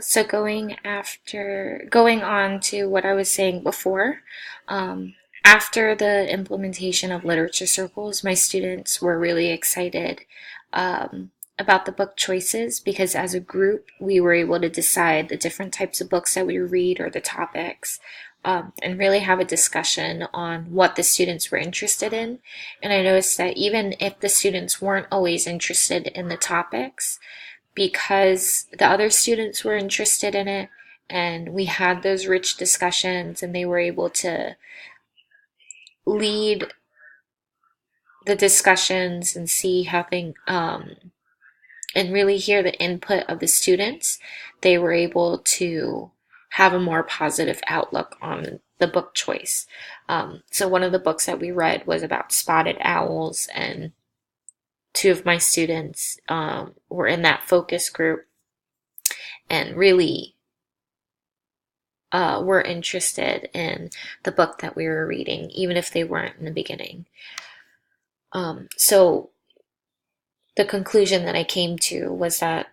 So going on to what I was saying before, after the implementation of literature circles, my students were really excited about the book choices because as a group, we were able to decide the different types of books that we read or the topics, and really have a discussion on what the students were interested in. And I noticed that even if the students weren't always interested in the topics, because the other students were interested in it and we had those rich discussions and they were able to lead the discussions and see how things and really hear the input of the students, they were able to have a more positive outlook on the book choice. So one of the books that we read was about spotted owls, and two of my students were in that focus group and really were interested in the book that we were reading, even if they weren't in the beginning. So the conclusion that I came to was that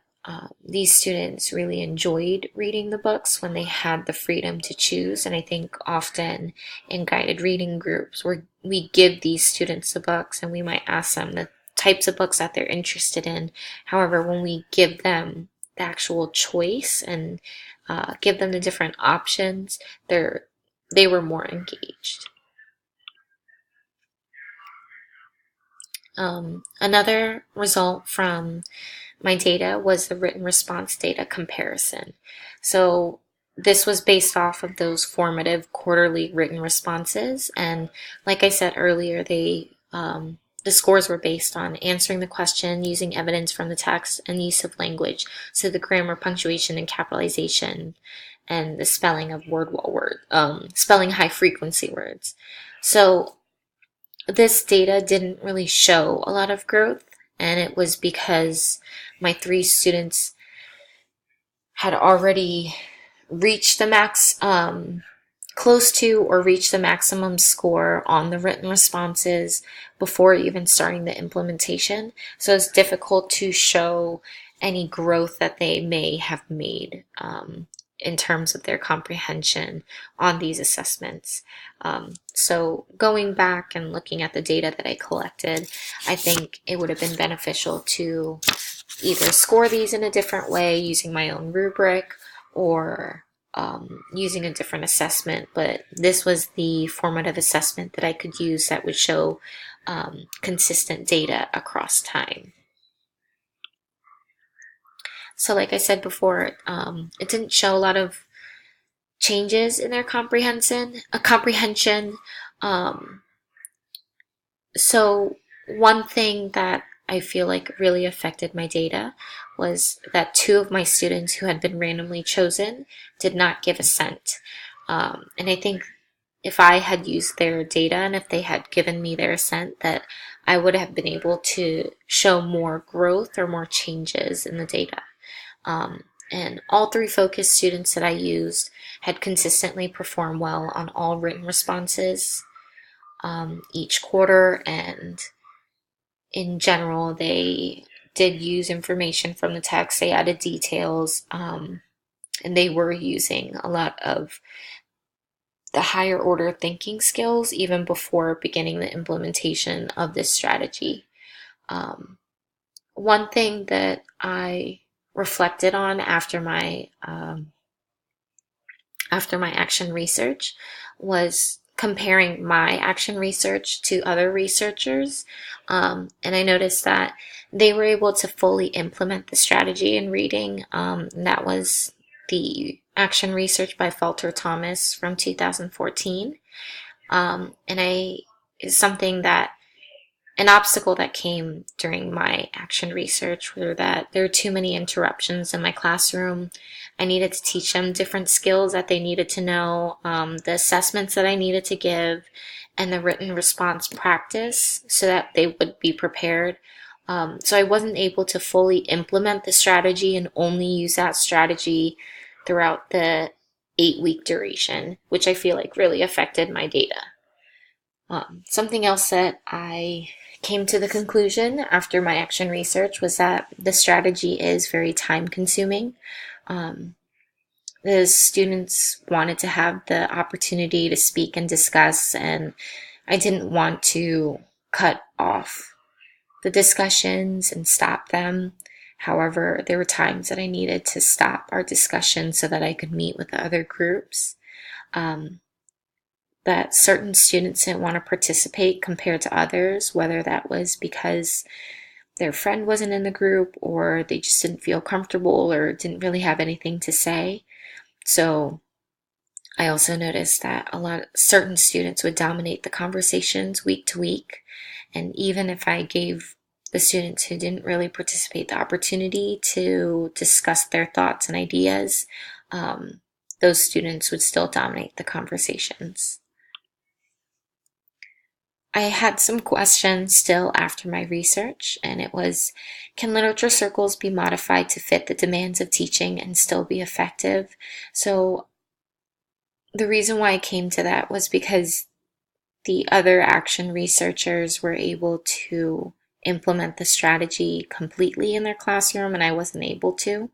these students really enjoyed reading the books when they had the freedom to choose. And I think often in guided reading groups where we give these students the books and we might ask them the types of books that they're interested in. However, when we give them the actual choice and give them the different options, they were more engaged. Another result from my data was the written response data comparison. So this was based off of those formative quarterly written responses, and like I said earlier, the scores were based on answering the question, using evidence from the text, and use of language, so the grammar, punctuation, and capitalization, and the spelling of spelling high frequency words. So this data didn't really show a lot of growth, and it was because my three students had already reached the close to or reached the maximum score on the written responses before even starting the implementation. So it's difficult to show any growth that they may have made in terms of their comprehension on these assessments. So going back and looking at the data that I collected, I think it would have been beneficial to either score these in a different way using my own rubric or using a different assessment, but this was the formative assessment that I could use that would show consistent data across time. So like I said before, it didn't show a lot of changes in their comprehension. So one thing that I feel like really affected my data was that two of my students who had been randomly chosen did not give assent. And I think if I had used their data and if they had given me their assent, that I would have been able to show more growth or more changes in the data. And all three focus students that I used had consistently performed well on all written responses each quarter, and in general, they did use information from the text. They added details, and they were using a lot of the higher order thinking skills even before beginning the implementation of this strategy. One thing that I reflected on after my action research was comparing my action research to other researchers, and I noticed that they were able to fully implement the strategy in reading. That was the action research by Falter Thomas from 2014, and is something that an obstacle that came during my action research were that there were too many interruptions in my classroom. I needed to teach them different skills that they needed to know, the assessments that I needed to give, and the written response practice so that they would be prepared. So I wasn't able to fully implement the strategy and only use that strategy throughout the 8-week duration, which I feel like really affected my data. Something else that I came to the conclusion after my action research was that the strategy is very time consuming. the students wanted to have the opportunity to speak and discuss, and I didn't want to cut off the discussions and stop them. However, there were times that I needed to stop our discussion so that I could meet with the other groups. That certain students didn't want to participate compared to others, whether that was because their friend wasn't in the group or they just didn't feel comfortable or didn't really have anything to say. So I also noticed that a lot of certain students would dominate the conversations week to week. And even if I gave the students who didn't really participate the opportunity to discuss their thoughts and ideas, those students would still dominate the conversations. I had some questions still after my research, and it was, can literature circles be modified to fit the demands of teaching and still be effective? So the reason why I came to that was because the other action researchers were able to implement the strategy completely in their classroom, and I wasn't able to.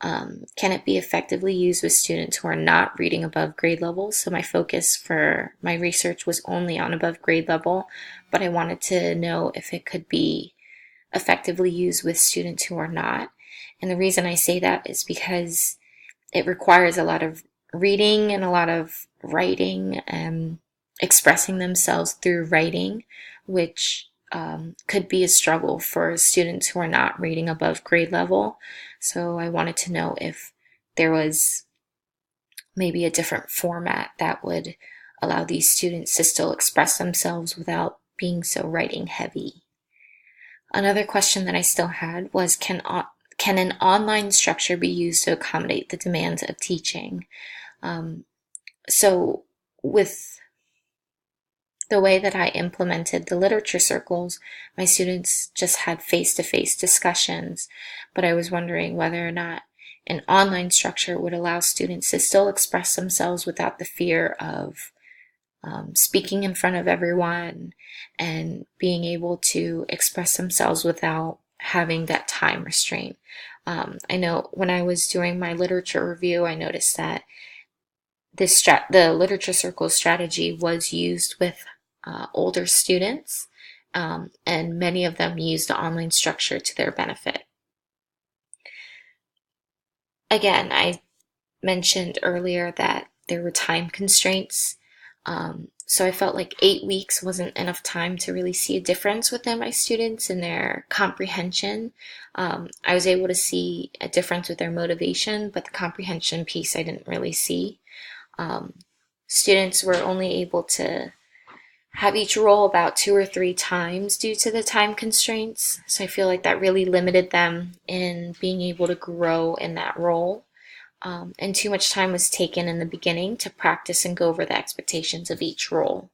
Can it be effectively used with students who are not reading above grade level? So my focus for my research was only on above grade level, but I wanted to know if it could be effectively used with students who are not. And the reason I say that is because it requires a lot of reading and a lot of writing and expressing themselves through writing, which could be a struggle for students who are not reading above grade level. So I wanted to know if there was maybe a different format that would allow these students to still express themselves without being so writing heavy. Another question that I still had was, can an online structure be used to accommodate the demands of teaching? So with the way that I implemented the literature circles, my students just had face-to-face discussions, but I was wondering whether or not an online structure would allow students to still express themselves without the fear of speaking in front of everyone and being able to express themselves without having that time restraint. I know when I was doing my literature review, I noticed that the literature circle strategy was used with older students, and many of them used the online structure to their benefit. Again, I mentioned earlier that there were time constraints, so I felt like 8 weeks wasn't enough time to really see a difference within my students and their comprehension. I was able to see a difference with their motivation, but the comprehension piece I didn't really see. Students were only able to have each role about 2 or 3 times due to the time constraints. So I feel like that really limited them in being able to grow in that role. And too much time was taken in the beginning to practice and go over the expectations of each role.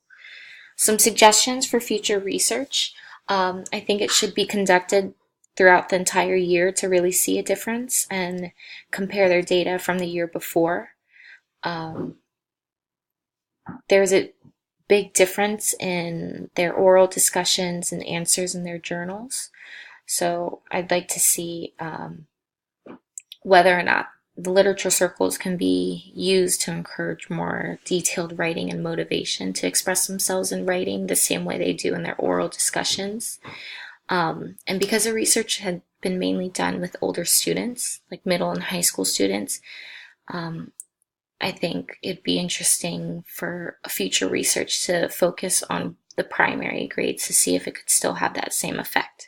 Some suggestions for future research. I think it should be conducted throughout the entire year to really see a difference and compare their data from the year before. There's a big difference in their oral discussions and answers in their journals. So I'd like to see whether or not the literature circles can be used to encourage more detailed writing and motivation to express themselves in writing the same way they do in their oral discussions. And because the research had been mainly done with older students, like middle and high school students, I think it'd be interesting for future research to focus on the primary grades to see if it could still have that same effect.